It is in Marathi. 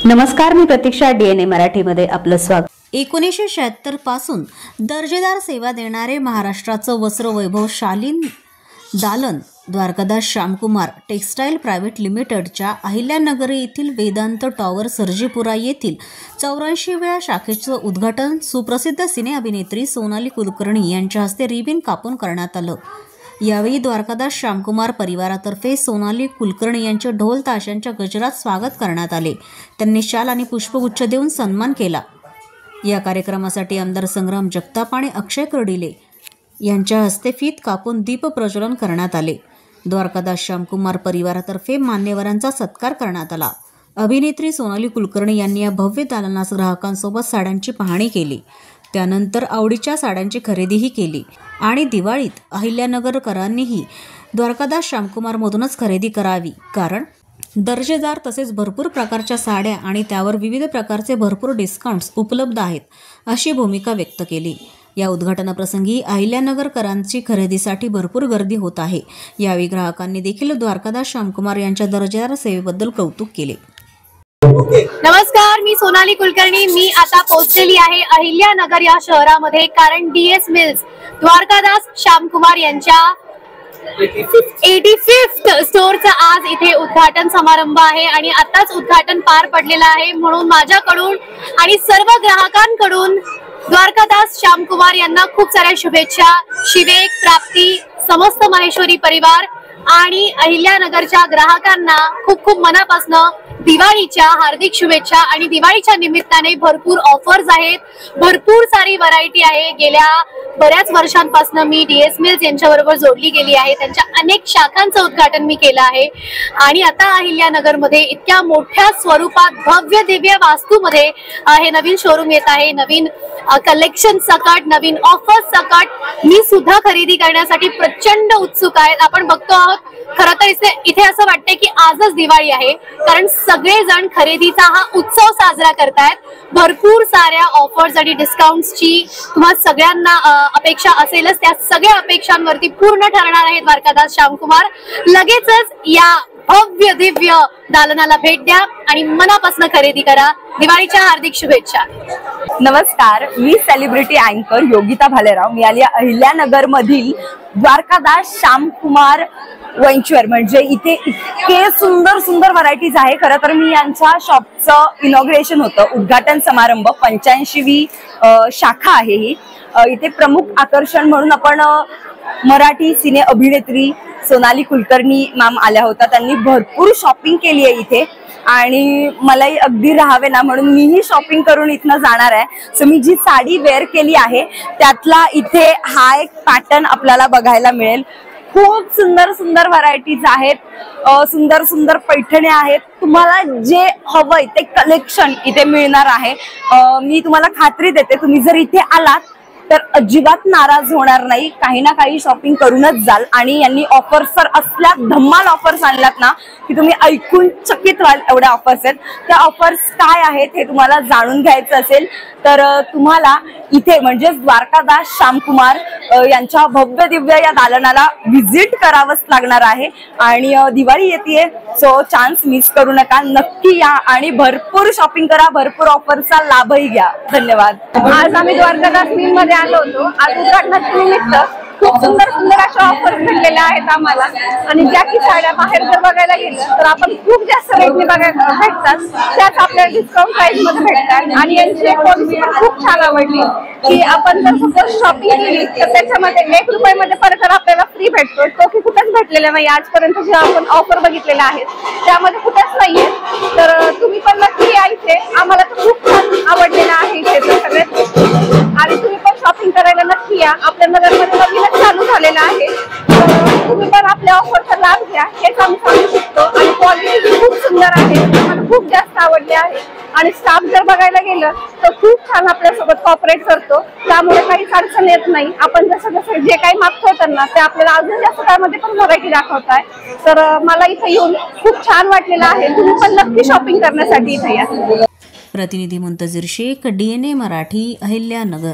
नमस्कार, मी प्रतीक्षा. DNA मराठीमध्ये आपलं स्वागत. 1976 पासून दर्जेदार सेवा देणारे महाराष्ट्राचं वस्त्र वैभव शालीन दालन द्वारकादास श्यामकुमार टेक्स्टाईल प्रायव्हेट लिमिटेडच्या अहिल्यानगर येथील वेदांत टॉवर सर्जीपुरा येथील 84व्या शाखेचं उद्घाटन सुप्रसिद्ध सिने अभिनेत्री सोनाली कुलकर्णी यांच्या हस्ते रिबीन कापून करण्यात आलं. यावेळी द्वारकादास श्यामकुमार परिवारातर्फे सोनाली कुलकर्णी यांचे ढोल ताशांच्या गजरात स्वागत करण्यात आले. त्यांनी शाल आणि पुष्पगुच्छ देऊन सन्मान केला. या कार्यक्रमासाठी आमदार संग्राम जगताप आणि अक्षय कर्डिले यांच्या हस्ते फीत कापून दीप प्रज्वलन करण्यात आले. द्वारकादास श्यामकुमार परिवारातर्फे मान्यवरांचा सत्कार करण्यात आला. अभिनेत्री सोनाली कुलकर्णी यांनी या भव्य दालनास ग्राहकांसोबत साड्यांची पाहणी केली. त्यानंतर आवडीच्या साड्यांची खरेदीही केली आणि दिवाळीत अहिल्यानगरकरांनीही द्वारकादास श्यामकुमारमधूनच खरेदी करावी, कारण दर्जेदार तसेच भरपूर प्रकारच्या साड्या आणि त्यावर विविध प्रकारचे भरपूर डिस्काउंट्स उपलब्ध आहेत, अशी भूमिका व्यक्त केली. या उद्घाटनाप्रसंगी अहिल्यानगरकरांची खरेदीसाठी भरपूर गर्दी होत आहे. यावेळी ग्राहकांनी देखील द्वारकादास श्यामकुमार यांच्या दर्जेदार सेवेबद्दल कौतुक केले. नमस्कार, मी सोनाली कुलकर्णी. मी आता पोहोचलेली आहे अहिल्यानगर या शहरामध्ये, कारण DS मिल्स द्वारकादास श्यामकुमार यांच्या 85th स्टोअरचा आज इथे उद्घाटन समारंभ आहे आणि आताच उद्घाटन पार पडलेलं आहे. म्हणून माझ्याकडून आणि सर्व ग्राहकांकडून द्वारकादास श्यामकुमार यांना खूप साऱ्या शुभेच्छा. शिवेक, प्राप्ती, समस्त माहेश्वरी परिवार आणि अहिल्यानगरच्या ग्राहकांना खूप खूप मनापासून दिवाळीच्या हार्दिक शुभेच्छा. आणि दिवाळीच्या निमित्ताने भरपूर ऑफर्स आहेत, भरपूर सारी व्हरायटी आहे. गेल्या बऱ्याच वर्षांपासून मी DS मिल्स यांच्याबरोबर जोडली गेली आहे. त्यांच्या अनेक शाखांचं उद्घाटन मी केलं आहे आणि आता अहिल्यानगरमध्ये इतक्या मोठ्या स्वरूपात भव्य दिव्य वास्तूमध्ये हे नवीन शोरूम येत आहे. नवीन कलेक्शन सकट, नवीन ऑफर्स सकट मी सुद्धा खरेदी करण्यासाठी प्रचंड उत्सुक आहे. आपण बघतो आहोत, खरं तर इथे असं वाटतंय की आजच दिवाळी आहे, कारण सगळेजण खरेदीचा हा उत्सव साजरा करतायत. भरपूर साऱ्या ऑफर्स आणि डिस्काउंट्सची तुम्हाला सगळ्यांना अपेक्षा असेलच. त्या सगळ्या अपेक्षांवरती पूर्ण ठरणार आहे द्वारकादास श्यामकुमार. लगेचच या भव्य दिव्य दालनाला भेट द्या आणि मनापासून खरेदी करा. दिवाळीच्या हार्दिक शुभेच्छा. नमस्कार, मी सेलिब्रिटी अँकर योगिता भालेराव. मी आली अहिल्यानगर मधील द्वारकादास श्यामकुमार वेंचर, म्हणजे इथे इतके सुंदर सुंदर व्हरायटीज आहे. खरं तर मी यांच्या शॉपचं इनॉग्रेशन होतं, उद्घाटन समारंभ. 85वी शाखा आहे ही. इथे प्रमुख आकर्षण म्हणून आपण मराठी सिने अभिनेत्री सोनाली कुलकर्णी मॅम आल्या होत्या. त्यांनी भरपूर शॉपिंग केली आहे इथे आणि मलाही अगदी राहावे ना म्हणून मीही शॉपिंग करून इथनं जाणार आहे. सो मी जी साडी वेअर केली आहे त्यातला इथे हा एक पॅटर्न आपल्याला बघायला मिळेल. खूप सुंदर सुंदर व्हरायटीज आहेत, सुंदर सुंदर पैठण्या आहेत. तुम्हाला जे हवंय ते कलेक्शन इथे मिळणार आहे. मी तुम्हाला खात्री देते, तुम्ही जर इथे आलात तर अजिबात नाराज होणार नाही. काही ना काही शॉपिंग करूनच जाल. आणि यांनी ऑफर्स तर असल्या धम्माल ऑफर्स आणल्यात ना की तुम्ही ऐकून चकित व्हाल, एवढ्या ऑफर्स आहेत. त्या ऑफर्स काय आहेत हे तुम्हाला जाणून घ्यायचं असेल तर तुम्हाला इथे म्हणजेच द्वारकादास श्यामकुमार यांच्या भव्य दिव्य या दालनाला व्हिजिट करावंच लागणार आहे. आणि दिवाळी येते, सो चान्स मिस करू नका. नक्की या आणि भरपूर शॉपिंग करा, भरपूर ऑफरचा लाभही घ्या. धन्यवाद. आज आम्ही द्वारकादास मिल मध्ये आलो होतो. आज उद्घाटनाच्या निमित्त खूप सुंदर सुंदर अशा ऑफर्स भेटलेल्या आहेत आम्हाला. आणि ज्या की साड्या बाहेर जर बघायला गेलं तर आपण खूप जास्त रेटने बघायला भेटतात, त्याच आपल्याला डिस्काउंट प्राइस मध्ये भेटतात. आणि यांची एक पॉलिसी पण खूप छान आवडली की आपण जर सपोज शॉपिंग केली तर त्याच्यामध्ये ₹1 परत आपल्याला फ्री भेटतो. तो की कुठेच भेटलेला नाही आजपर्यंत. जे आपण ऑफर बघितलेल्या आहेत त्यामध्ये कुठेच नाहीये. तर तुम्ही पण नक्की या इथे. आम्हाला तर खूप छान आवडलेलं आहे इथे सगळे. आणि तुम्ही पण शॉपिंग करायला नक्की या. आपल्या नगरमध्ये नवीनच चालू झालेलं आहे, तुम्ही पण आपल्या ऑफरचा लाभ घ्या, हेच आम्ही सांगू शकतो. आणि क्वालिटी खूप सुंदर आहे, मला खूप जास्त आवडली आहे. आणि स्टाफ जर बघायला गेलं तर खूप छान आपल्यासोबत कॉपरेट करतो, त्यामुळे काहीच अडचण येत नाही. आपण जसं जसं जे काही मागतो त्यांना ते आपल्याला अजून जास्त त्यामध्ये पण व्हरायटी दाखवताय. तर मला इथे येऊन खूप छान वाटलेलं आहे. तुम्ही पण नक्की शॉपिंग करण्यासाठी इथे या. प्रतिनिधी मुंतजीर शेख, DNA मराठी, अहिल्यानगर.